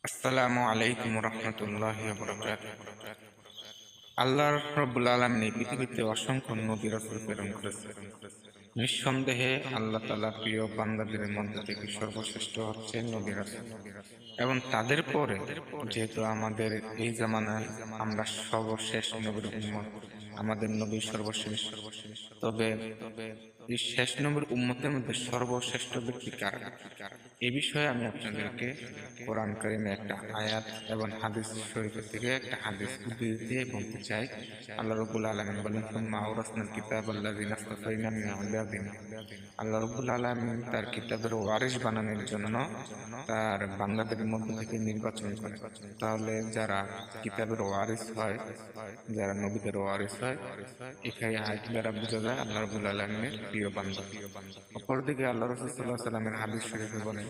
আসসালামু আলাইকুম রহমতুল্লাহি ওয়া বারাকাতুহু। আল্লাহ রাব্বুল আলামিন এই পৃথিবীতে অসংখ্য নবী রাসূল প্রেরণ করেছেন। নিঃসন্দেহে আল্লাহ তাআলা প্রিয় বান্দাদের মধ্যে থেকে সর্বশ্রেষ্ঠ হচ্ছে নবী রাসূল, এবং তাদের পরে যেহেতু আমাদের এই জামানায় আমরা সর্বশেষ নবীর উম্মত, আমাদের নবী সর্বশেষ। তবে এই শেষ নবীর উম্মতের মধ্যে সর্বশ্রেষ্ঠ ব্যক্তি কারা, এ বিষয়ে আমি আপনাদেরকে কোরআন কারিমে একটা আয়াত এবং হাদিস শরীফের থেকে একটা হাদিস উদ্ধৃতি দিয়ে বলতে চাই। আল্লাহ রাব্বুল আলামিন বলেন, সুম্মা আওরাসনাল কিতাবাল্লাযিনা ইসতাফাইনা মিন ইবাদিনা। আল্লাহ রাব্বুল আলামিন তার কিতাবের ওয়ারিস বানানোর জন্য তার বান্দাদের মধ্য থেকে নির্বাচন করেন। তাহলে যারা কিতাবের ওয়ারিস হয়, যারা নবীদের ওয়ারিস হয়, এখানে আয়াত দ্বারা বোঝা যায় আল্লাহ রাব্বুল আলামিনের প্রিয় বান্দা। অপরদিকে আল্লাহ রাসূল সাল্লাল্লাহু আলাইহি ওয়াসাল্লামের হাদিস শরীফে বলেন,